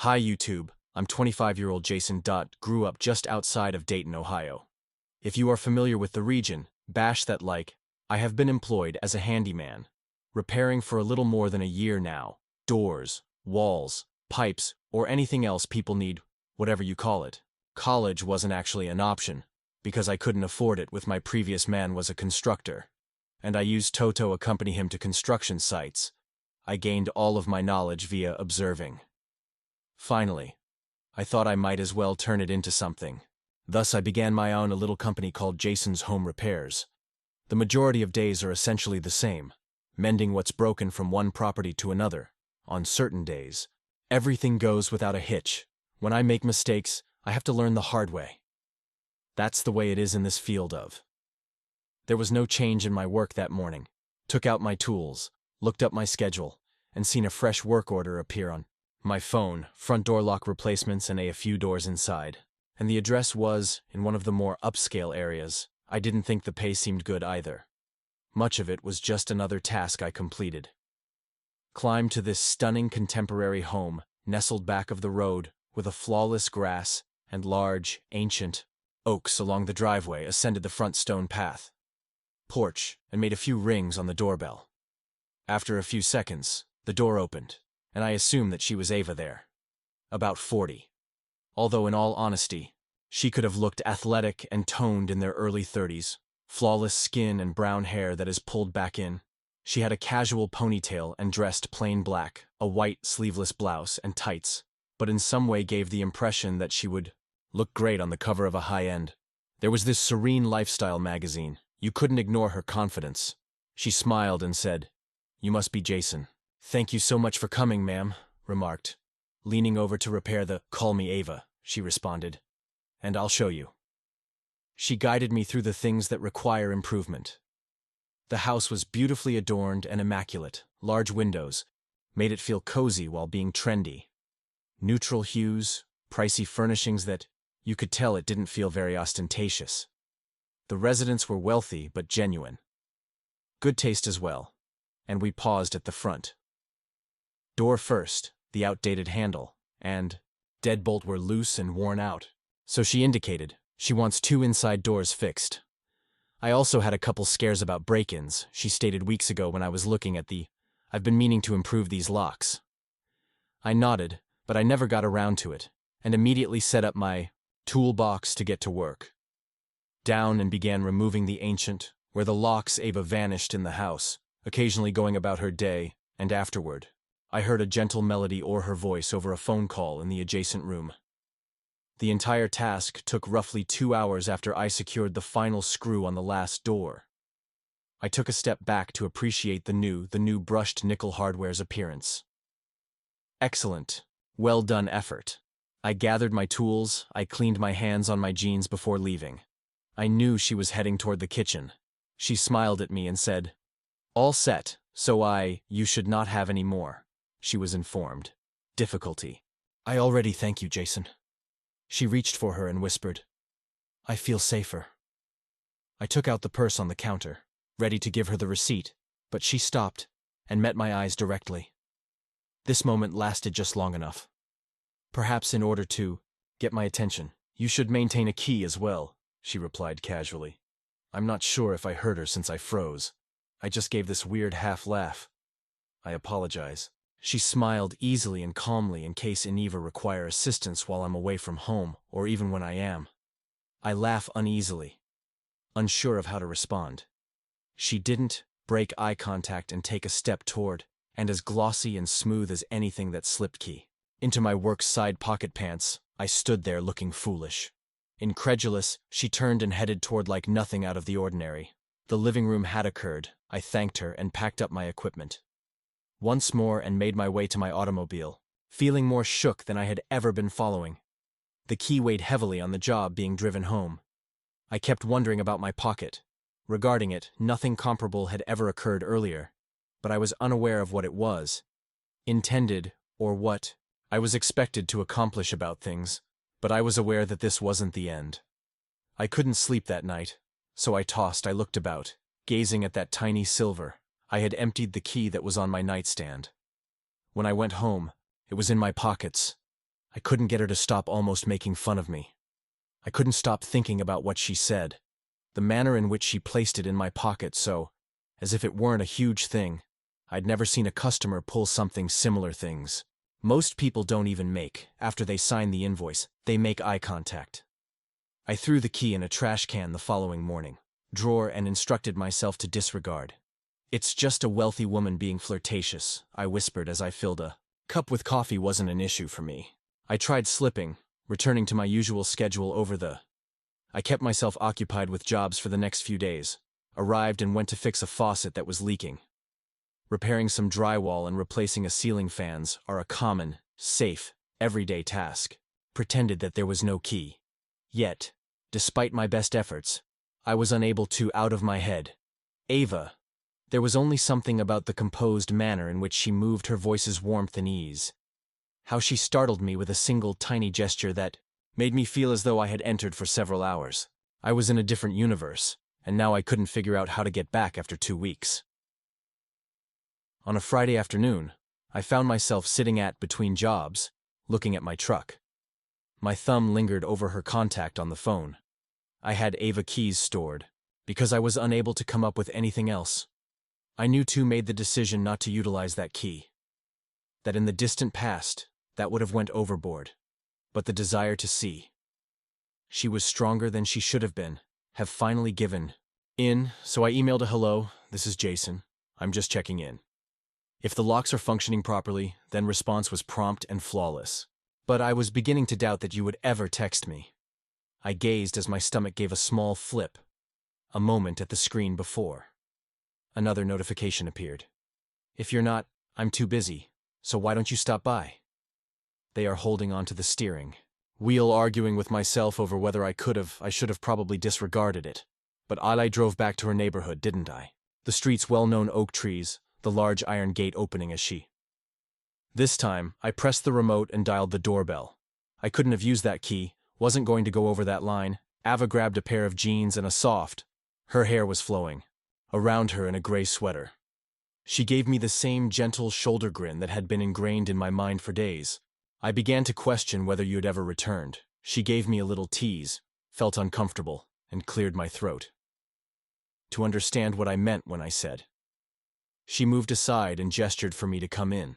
Hi YouTube, I'm 25-year-old Jason. Grew up just outside of Dayton, Ohio. If you are familiar with the region, bash that like. I have been employed as a handyman, repairing for a little more than a year now. Doors, walls, pipes, or anything else people need, whatever you call it. College wasn't actually an option, because I couldn't afford it with my previous man was a constructor. And I used Toto accompany him to construction sites. I gained all of my knowledge via observing. Finally, I thought I might as well turn it into something. Thus I began my own little company called Jason's Home Repairs. The majority of days are essentially the same, mending what's broken from one property to another. On certain days, everything goes without a hitch. When I make mistakes, I have to learn the hard way. That's the way it is in this field of. There was no change in my work that morning. Took out my tools, looked up my schedule, and seen a fresh work order appear on my phone, front door lock replacements and a few doors inside. And the address was in one of the more upscale areas. I didn't think the pay seemed good either. Much of it was just another task I completed. Climbed to this stunning contemporary home, nestled back of the road, with a flawless grass and large, ancient oaks along the driveway, ascended the front stone path, porch, and made a few rings on the doorbell. After a few seconds, the door opened, and I assumed that she was Ava there. About 40. Although in all honesty, she could have looked athletic and toned in their early 30s, flawless skin and brown hair that is pulled back in. She had a casual ponytail and dressed plain black, a white sleeveless blouse and tights, but in some way gave the impression that she would look great on the cover of a high-end. There was this serene lifestyle magazine. You couldn't ignore her confidence. She smiled and said, "You must be Jason." "Thank you so much for coming, ma'am," remarked. Leaning over to repair the "Call me Ava," she responded. "And I'll show you." She guided me through the things that require improvement. The house was beautifully adorned and immaculate. Large windows made it feel cozy while being trendy. Neutral hues, pricey furnishings that you could tell it didn't feel very ostentatious. The residents were wealthy but genuine. Good taste as well, and we paused at the front. Door first, the outdated handle and deadbolt were loose and worn out, so she indicated she wants 2 inside doors fixed. I also had a couple scares about break-ins, she stated weeks ago when I was looking at I've been meaning to improve these locks. I nodded, but I never got around to it, and immediately set up my toolbox to get to work. Down and began removing the ancient, where the locks. Ava vanished in the house, occasionally going about her day, and afterward, I heard a gentle melody or her voice over a phone call in the adjacent room. The entire task took roughly 2 hours after I secured the final screw on the last door. I took a step back to appreciate the new brushed nickel hardware's appearance. Excellent, well done effort. I gathered my tools, I cleaned my hands on my jeans before leaving. I knew she was heading toward the kitchen. She smiled at me and said, "All set, so you should not have any more," she was informed. Difficulty. "I already thank you, Jason." She reached for her and whispered, "I feel safer." I took out the purse on the counter, ready to give her the receipt, but she stopped and met my eyes directly. This moment lasted just long enough. "Perhaps in order to get my attention, you should maintain a key as well," she replied casually. I'm not sure if I heard her since I froze. I just gave this weird half-laugh. "I apologize." She smiled easily and calmly in case Eva require assistance while I'm away from home, or even when I am. I laugh uneasily, unsure of how to respond. She didn't break eye contact and take a step toward, and as glossy and smooth as anything that slipped key into my work side pocket pants, I stood there looking foolish. Incredulous, she turned and headed toward like nothing out of the ordinary. The living room had occurred. I thanked her and packed up my equipment. Once more and made my way to my automobile, feeling more shook than I had ever been following. The key weighed heavily on the job being driven home. I kept wondering about my pocket. Regarding it, nothing comparable had ever occurred earlier, but I was unaware of what it was, intended, or what I was expected to accomplish about things, but I was aware that this wasn't the end. I couldn't sleep that night, so I looked about, gazing at that tiny silver. I had emptied the key that was on my nightstand. When I went home, it was in my pockets, I couldn't get her to stop almost making fun of me. I couldn't stop thinking about what she said, the manner in which she placed it in my pocket so, as if it weren't a huge thing. I'd never seen a customer pull something similar things. Most people don't even make, after they sign the invoice, they make eye contact. I threw the key in a trash can the following morning, drawer, and instructed myself to disregard. It's just a wealthy woman being flirtatious, I whispered as I filled a cup with coffee. Wasn't an issue for me. I tried slipping, returning to my usual schedule I kept myself occupied with jobs for the next few days, arrived and went to fix a faucet that was leaking. Repairing some drywall and replacing a ceiling fans are a common, safe, everyday task. Pretended that there was no key. Yet, despite my best efforts, I was unable to out of my head. Ava. There was only something about the composed manner in which she moved, her voice's warmth and ease. How she startled me with a single tiny gesture that made me feel as though I had entered for several hours. I was in a different universe, and now I couldn't figure out how to get back after 2 weeks. On a Friday afternoon, I found myself sitting between jobs, looking at my truck. My thumb lingered over her contact on the phone. I had Ava keys stored, because I was unable to come up with anything else. I knew to made the decision not to utilize that key. That in the distant past, that would have went overboard. But the desire to see. She was stronger than she should have been, have finally given in, so I emailed a hello, this is Jason, I'm just checking in. If the locks are functioning properly, then response was prompt and flawless. But I was beginning to doubt that you would ever text me. I gazed as my stomach gave a small flip. A moment at the screen before. Another notification appeared. If you're not, I'm too busy, so why don't you stop by? They are holding onto the steering wheel, arguing with myself over whether I should have probably disregarded it. But I drove back to her neighborhood, didn't I? The street's well-known oak trees, the large iron gate opening as she. This time, I pressed the remote and dialed the doorbell. I couldn't have used that key, wasn't going to go over that line. Ava grabbed a pair of jeans and a soft. Her hair was flowing around her in a gray sweater. She gave me the same gentle shoulder grin that had been ingrained in my mind for days. I began to question whether you'd ever returned. She gave me a little tease, felt uncomfortable, and cleared my throat. To understand what I meant when I said. She moved aside and gestured for me to come in.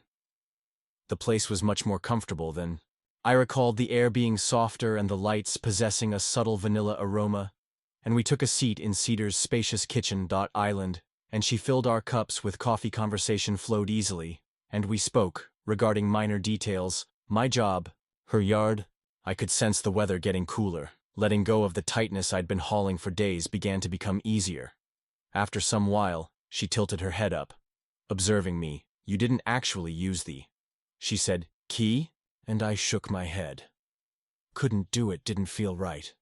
The place was much more comfortable than I recalled, the air being softer and the lights possessing a subtle vanilla aroma, and we took a seat in Cedar's spacious kitchen island, and she filled our cups with coffee. Conversation flowed easily, and we spoke, regarding minor details, my job, her yard. I could sense the weather getting cooler. Letting go of the tightness I'd been hauling for days began to become easier. After some while, she tilted her head up, observing me. You didn't actually use she said, key? And I shook my head. Couldn't do it, didn't feel right.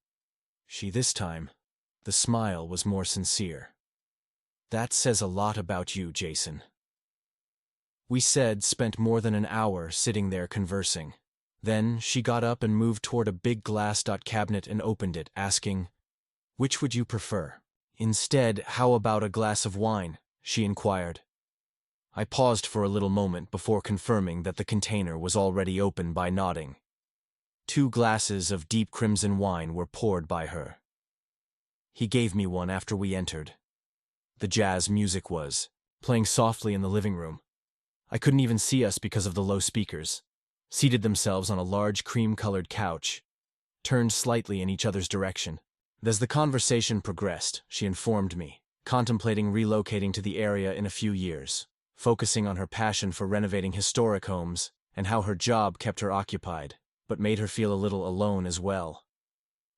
This time, the smile was more sincere. That says a lot about you, Jason. We spent more than an hour sitting there conversing. Then she got up and moved toward a big glass cabinet and opened it, asking, which would you prefer? Instead, how about a glass of wine? She inquired. I paused for a little moment before confirming that the container was already open by nodding. 2 glasses of deep crimson wine were poured by her. He gave me one after we entered. The jazz music was playing softly in the living room. I couldn't even see us because of the low speakers. Seated themselves on a large cream-colored couch, turned slightly in each other's direction. As the conversation progressed, she informed me, contemplating relocating to the area in a few years, focusing on her passion for renovating historic homes and how her job kept her occupied, but made her feel a little alone as well.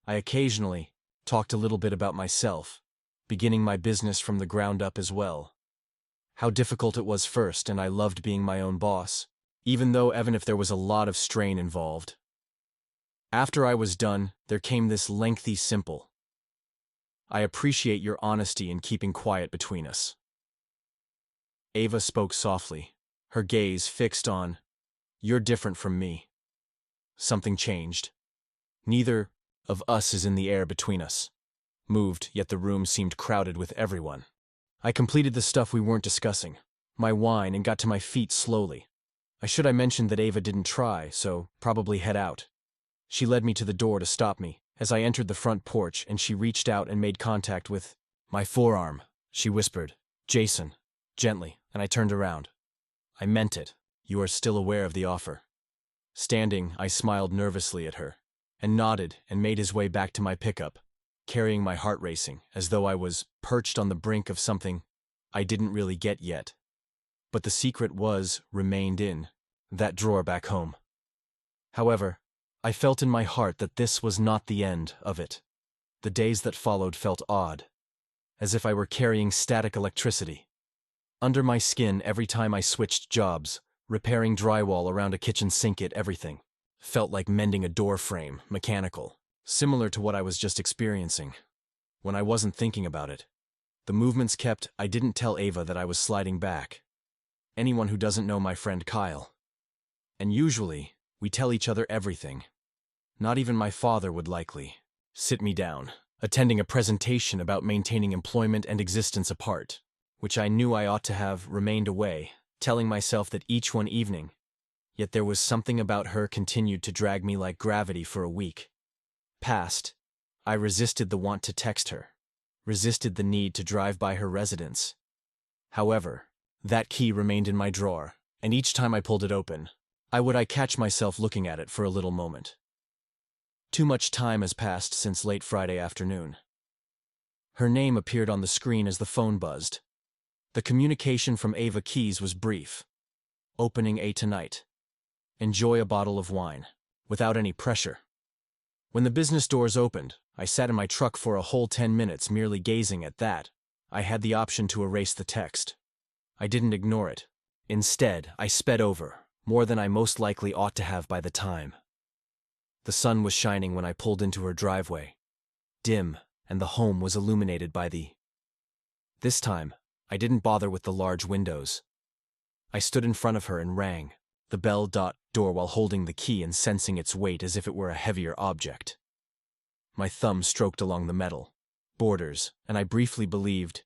I occasionally talked a little bit about myself, beginning my business from the ground up as well. How difficult it was first, and I loved being my own boss, even if there was a lot of strain involved. After I was done, there came this lengthy simple. I appreciate your honesty in keeping quiet between us. Ava spoke softly, her gaze fixed on, you're different from me. Something changed. Neither of us is in the air between us. Moved, yet the room seemed crowded with everyone. I completed the stuff we weren't discussing, my wine, and got to my feet slowly. I mentioned that Ava didn't try, so probably head out. She led me to the door to stop me as I entered the front porch, and she reached out and made contact with my forearm. She whispered, "Jason," gently, and I turned around. I meant it. You are still aware of the offer. Standing, I smiled nervously at her, and nodded and made his way back to my pickup, carrying my heart racing, as though I was perched on the brink of something I didn't really get yet. But the secret remained in that drawer back home. However, I felt in my heart that this was not the end of it. The days that followed felt odd, as if I were carrying static electricity under my skin every time I switched jobs, repairing drywall around a kitchen sink. Everything felt like mending a door frame, mechanical, similar to what I was just experiencing when I wasn't thinking about it. The movements kept. I didn't tell Ava that I was sliding back. Anyone who doesn't know my friend Kyle. And usually, we tell each other everything. Not even my father would likely sit me down, attending a presentation about maintaining employment and existence apart, which I knew I ought to have remained away, telling myself that each one evening. Yet there was something about her continued to drag me like gravity for a week past. I resisted the want to text her, resisted the need to drive by her residence. However, that key remained in my drawer, and each time I pulled it open, I catch myself looking at it for a little moment. Too much time has passed since late Friday afternoon. Her name appeared on the screen as the phone buzzed. The communication from Ava Keys was brief. Opening A tonight. Enjoy a bottle of wine, without any pressure. When the business doors opened, I sat in my truck for a whole 10 minutes merely gazing at that. I had the option to erase the text. I didn't ignore it. Instead, I sped over, more than I most likely ought to have by the time. The sun was shining when I pulled into her driveway. Dim, and the home was illuminated by This time, I didn't bother with the large windows. I stood in front of her and rang the door while holding the key and sensing its weight as if it were a heavier object. My thumb stroked along the metal borders, and I briefly believed,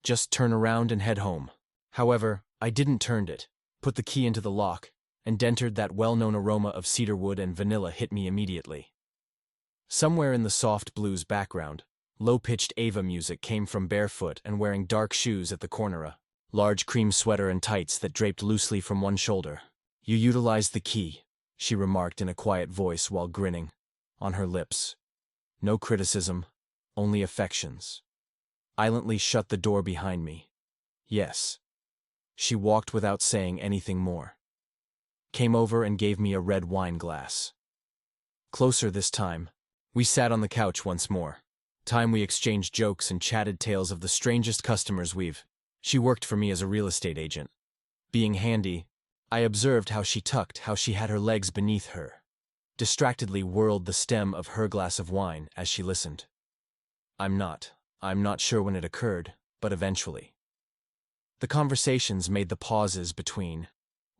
just turn around and head home. However, I didn't turn it, put the key into the lock, and entered. That well-known aroma of cedarwood and vanilla hit me immediately. Somewhere in the soft blues background, low-pitched Ava music came from barefoot and wearing dark shoes at the corner, a large cream sweater and tights that draped loosely from one shoulder. You utilized the key, she remarked in a quiet voice while grinning on her lips. No criticism, only affections. Silently shut the door behind me. Yes. She walked without saying anything more. Came over and gave me a red wine glass. Closer this time, we sat on the couch once more. Time we exchanged jokes and chatted tales of the strangest customers we've. She worked for me as a real estate agent. Being handy, I observed how she tucked, how she had her legs beneath her. Distractedly whirled the stem of her glass of wine as she listened. I'm not sure when it occurred, but eventually. The conversations made the pauses between.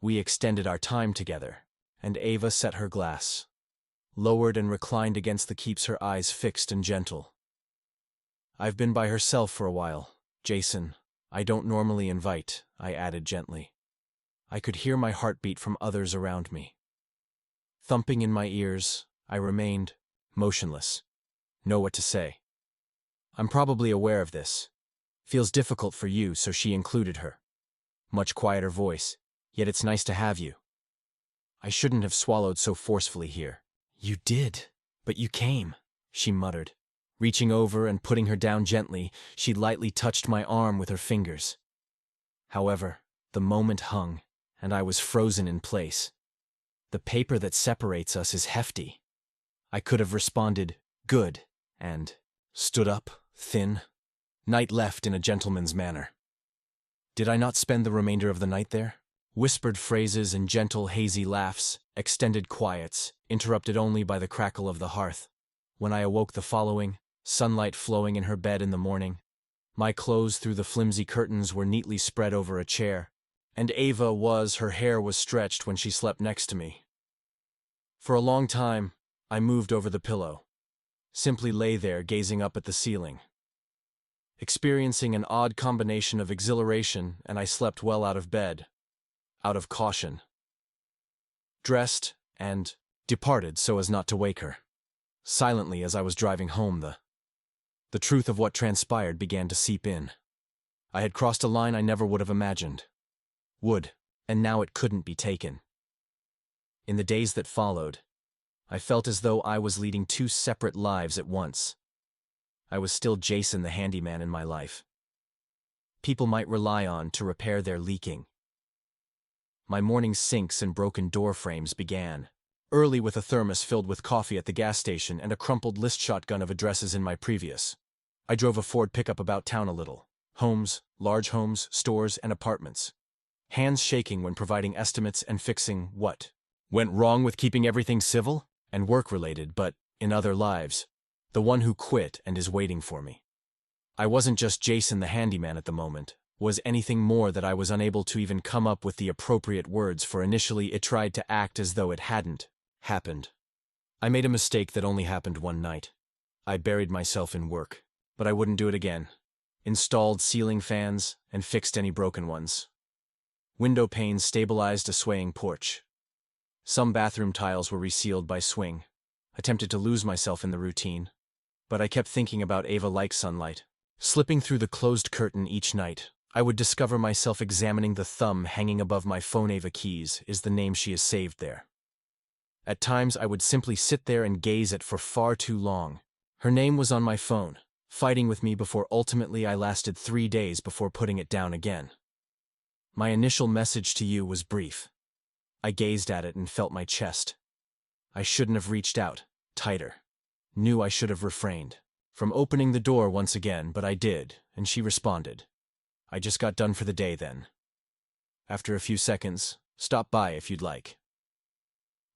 We extended our time together, and Ava set her glass, lowered and reclined against the keeps, her eyes fixed and gentle. I've been by herself for a while, Jason. I don't normally invite, I added gently. I could hear my heartbeat from others around me. Thumping in my ears, I remained motionless. Know what to say. I'm probably aware of this. Feels difficult for you, so she included her much quieter voice. Yet it's nice to have you. I shouldn't have swallowed so forcefully here. You did, but you came, she muttered. Reaching over and putting her down gently, she lightly touched my arm with her fingers. However, the moment hung, and I was frozen in place. The paper that separates us is hefty. I could have responded, good, and stood up, thin. Night left in a gentleman's manner. Did I not spend the remainder of the night there? Whispered phrases and gentle, hazy laughs, extended quiets, interrupted only by the crackle of the hearth. When I awoke the following, sunlight flowing in her bed in the morning, my clothes through the flimsy curtains were neatly spread over a chair, and her hair was stretched when she slept next to me. For a long time, I moved over the pillow, simply lay there gazing up at the ceiling, experiencing an odd combination of exhilaration, and I slept well out of bed. Out of caution. dressed, and departed so as not to wake her. Silently, as I was driving home, the truth of what transpired began to seep in. I had crossed a line I never would have imagined. And now it couldn't be taken. In the days that followed, I felt as though I was leading two separate lives at once. I was still Jason the handyman in my life. People might rely on to repair their leaking. My morning sinks and broken door frames began, early with a thermos filled with coffee at the gas station and a crumpled list shotgun of addresses in my previous. I drove a Ford pickup about town a little. Homes, large homes, stores, and apartments. Hands shaking when providing estimates and fixing what went wrong with keeping everything civil and work-related, but, in other lives, the one who quit and is waiting for me. I wasn't just Jason the handyman at the moment, was anything more that I was unable to even come up with the appropriate words for. Initially it tried to act as though it hadn't happened. I made a mistake that only happened one night. I buried myself in work, but I wouldn't do it again. Installed ceiling fans and fixed any broken ones. Window panes stabilized a swaying porch. Some bathroom tiles were resealed by swing. Attempted to lose myself in the routine, but I kept thinking about Ava like sunlight. Slipping through the closed curtain each night, I would discover myself examining the thumb hanging above my phone. Ava Keys is the name she is saved there. At times I would simply sit there and gaze at for far too long. Her name was on my phone, fighting with me before ultimately I lasted 3 days before putting it down again. My initial message to you was brief. I gazed at it and felt my chest. I shouldn't have reached out tighter. Knew I should have refrained from opening the door once again, but I did, and she responded. I just got done for the day then. After a few seconds, stop by if you'd like.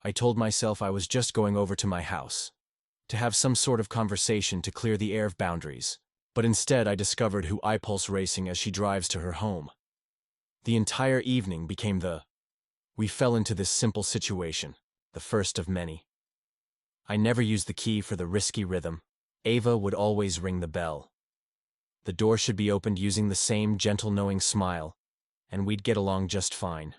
I told myself I was just going over to my house, to have some sort of conversation to clear the air of boundaries, but instead I discovered who I pulse racing as she drives to her home. The entire evening became we fell into this simple situation, the first of many. I never used the key for the risky rhythm. Ava would always ring the bell. The door should be opened using the same gentle knowing smile, and we'd get along just fine.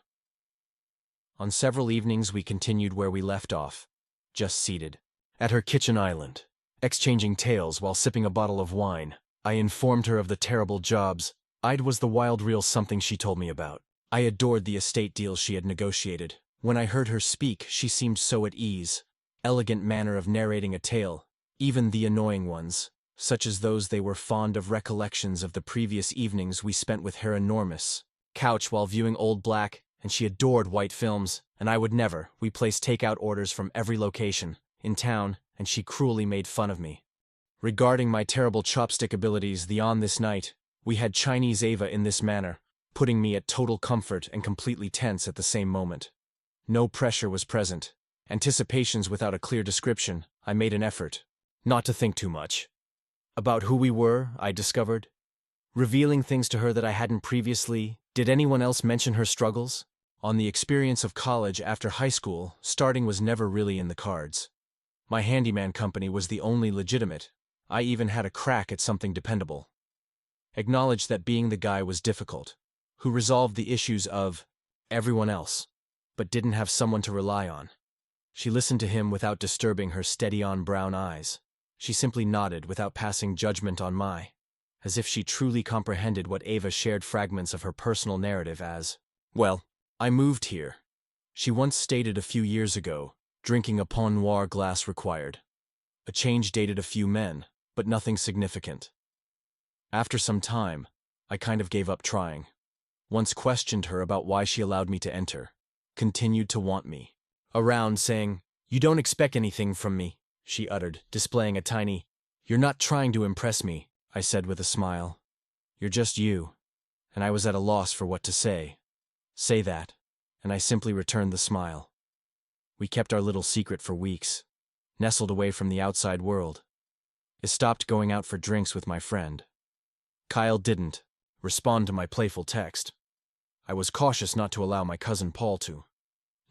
On several evenings we continued where we left off, just seated at her kitchen island, exchanging tales while sipping a bottle of wine. I informed her of the terrible jobs I'd was the wild real something she told me about. I adored the estate deals she had negotiated. When I heard her speak, she seemed so at ease. Elegant manner of narrating a tale, even the annoying ones, such as those they were fond of recollections of the previous evenings we spent with her enormous couch while viewing old black, and she adored white films, and I would never. We placed takeout orders from every location in town, and she cruelly made fun of me. Regarding my terrible chopstick abilities, on this night, we had Chinese Ava in this manner, putting me at total comfort and completely tense at the same moment. No pressure was present. Anticipations without a clear description. I made an effort not to think too much about who we were, I discovered, revealing things to her that I hadn't previously. Did anyone else mention her struggles? On the experience of college after high school, starting was never really in the cards. My handyman company was the only legitimate. I even had a crack at something dependable. Acknowledged that being the guy was difficult, who resolved the issues of everyone else, but didn't have someone to rely on. She listened to him without disturbing her steady-on brown eyes. She simply nodded without passing judgment on as if she truly comprehended what Ava shared fragments of her personal narrative as, well, I moved here. She once stated a few years ago, drinking a Pinot Noir glass required. A change dated a few men, but nothing significant. After some time, I kind of gave up trying. Once questioned her about why she allowed me to enter. Continued to want me around, saying, "You don't expect anything from me," she uttered, displaying a tiny, "You're not trying to impress me," I said with a smile. "You're just you." And I was at a loss for what to say. Say that, and I simply returned the smile. We kept our little secret for weeks, nestled away from the outside world. I stopped going out for drinks with my friend. Kyle didn't respond to my playful text. I was cautious not to allow my cousin Paul to.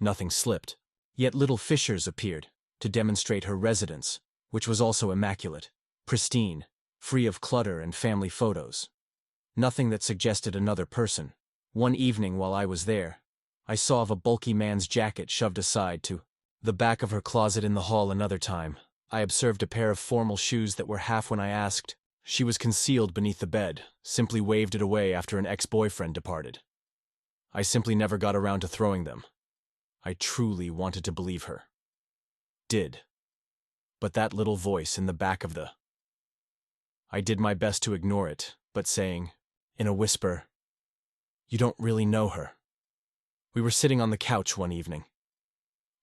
Nothing slipped, yet little fissures appeared to demonstrate her residence, which was also immaculate, pristine, free of clutter and family photos. Nothing that suggested another person. One evening while I was there, I saw of a bulky man's jacket shoved aside to the back of her closet in the hall another time. I observed a pair of formal shoes that were half when I asked. She was concealed beneath the bed, simply waved it away after an ex-boyfriend departed. I simply never got around to throwing them. I truly wanted to believe her. Did. But that little voice in the back of the... I did my best to ignore it, but saying, in a whisper, "You don't really know her." We were sitting on the couch one evening.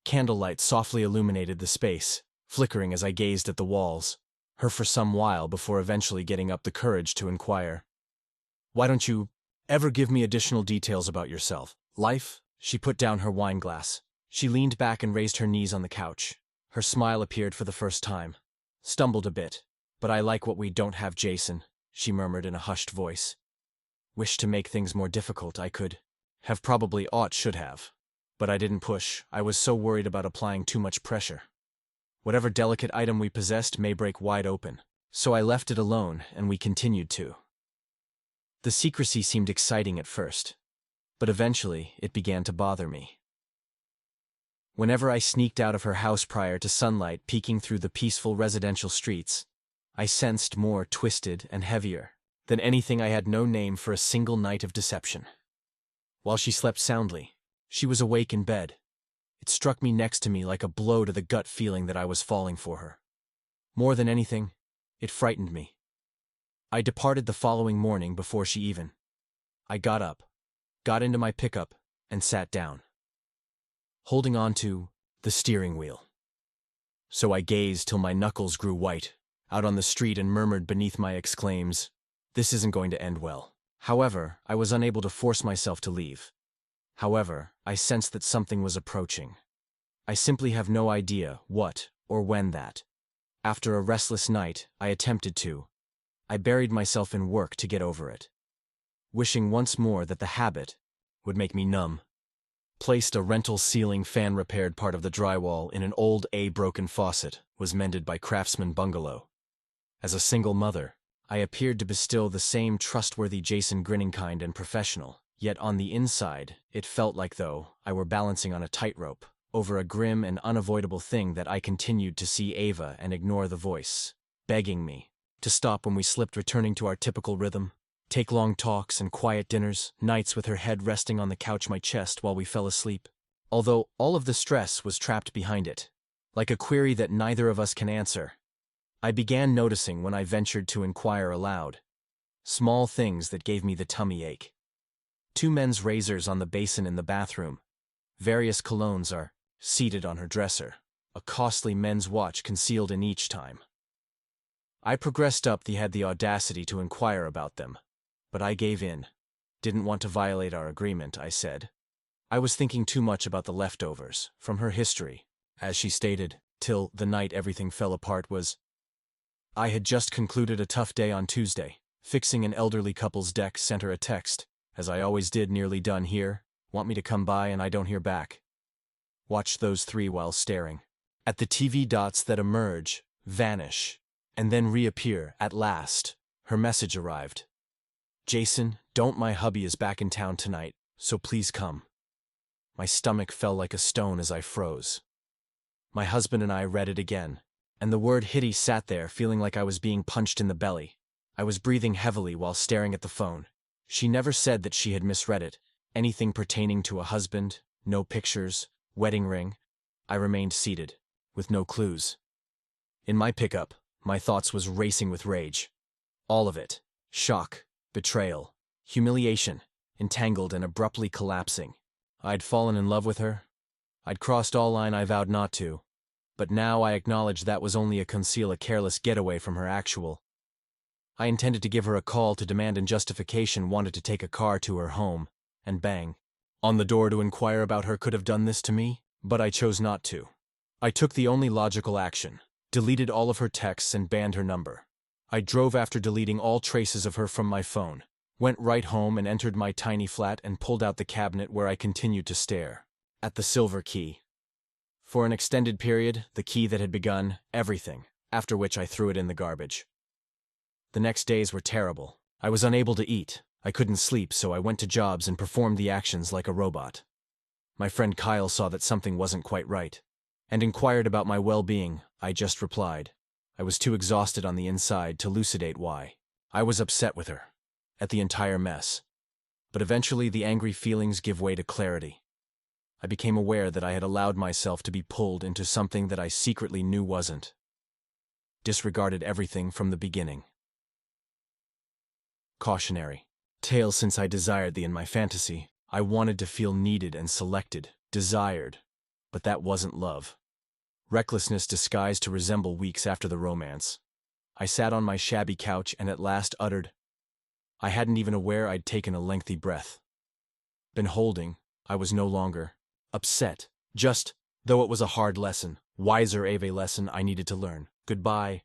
Candlelight softly illuminated the space, flickering as I gazed at the walls, her for some while before eventually getting up the courage to inquire, "Why don't you ever give me additional details about yourself? Life?" She put down her wine glass. She leaned back and raised her knees on the couch. Her smile appeared for the first time. Stumbled a bit. "But I like what we don't have, Jason," she murmured in a hushed voice. "Wish to make things more difficult. I could have probably should have. But I didn't push. I was so worried about applying too much pressure. Whatever delicate item we possessed may break wide open. So I left it alone, and we continued to." The secrecy seemed exciting at first, but eventually it began to bother me. Whenever I sneaked out of her house prior to sunlight peeking through the peaceful residential streets, I sensed more twisted and heavier than anything. I had no name for a single night of deception. While she slept soundly, she was awake in bed. It struck me next to me like a blow to the gut feeling that I was falling for her. More than anything, it frightened me. I departed the following morning before she even. I got up, got into my pickup, and sat down, holding on to the steering wheel. So I gazed till my knuckles grew white, out on the street, and murmured beneath my exclaims, "This isn't going to end well." However, I was unable to force myself to leave. However, I sensed that something was approaching. I simply have no idea what or when that. After a restless night, I attempted to. I buried myself in work to get over it, wishing once more that the habit would make me numb. Placed a rental ceiling fan repaired part of the drywall in an old broken faucet was mended by Craftsman Bungalow. As a single mother, I appeared to bestow the same trustworthy Jason, grinning kind and professional, yet on the inside, it felt like though I were balancing on a tightrope over a grim and unavoidable thing that I continued to see Ava and ignore the voice, begging me to stop when we slipped, returning to our typical rhythm, take long talks and quiet dinners, nights with her head resting on the couch my chest while we fell asleep. Although all of the stress was trapped behind it, like a query that neither of us can answer, I began noticing when I ventured to inquire aloud. Small things that gave me the tummy ache. 2 men's razors on the basin in the bathroom. Various colognes are seated on her dresser. A costly men's watch concealed in each time. I progressed up. Had the audacity to inquire about them, but I gave in. Didn't want to violate our agreement, I said. I was thinking too much about the leftovers from her history, as she stated, till the night everything fell apart was. I had just concluded a tough day on Tuesday, fixing an elderly couple's deck. Sent her a text, as I always did. Nearly done here, want me to come by, and I don't hear back. Watched those 3 while staring at the TV dots that emerge, vanish, and then reappear. At last, her message arrived. "Jason, my hubby is back in town tonight, so please come." My stomach fell like a stone as I froze. My husband and I read it again, and the word "hitty" sat there feeling like I was being punched in the belly. I was breathing heavily while staring at the phone. She never said that she had misread it. Anything pertaining to a husband, no pictures, wedding ring. I remained seated, with no clues. In my pickup, my thoughts was racing with rage. All of it. Shock, betrayal, humiliation, entangled and abruptly collapsing. I'd fallen in love with her. I'd crossed all line I vowed not to. But now I acknowledged that was only a careless getaway from her actual. I intended to give her a call to demand in justification, wanted to take a car to her home, and bang on the door to inquire about her. Could have done this to me, but I chose not to. I took the only logical action, deleted all of her texts and banned her number. I drove after deleting all traces of her from my phone, went right home and entered my tiny flat and pulled out the cabinet where I continued to stare at the silver key. For an extended period, the key that had begun everything, after which I threw it in the garbage. The next days were terrible. I was unable to eat. I couldn't sleep, so I went to jobs and performed the actions like a robot. My friend Kyle saw that something wasn't quite right and inquired about my well-being. I just replied. I was too exhausted on the inside to elucidate why. I was upset with her, at the entire mess. But eventually the angry feelings give way to clarity. I became aware that I had allowed myself to be pulled into something that I secretly knew wasn't. Disregarded everything from the beginning. Cautionary tale. Since I desired thee in my fantasy, I wanted to feel needed and selected, desired, but that wasn't love. Recklessness disguised to resemble weeks after the romance. I sat on my shabby couch and at last uttered. I hadn't even aware I'd taken a lengthy breath. Been holding. I was no longer upset. Just, though it was a hard lesson, wiser of a lesson I needed to learn. Goodbye.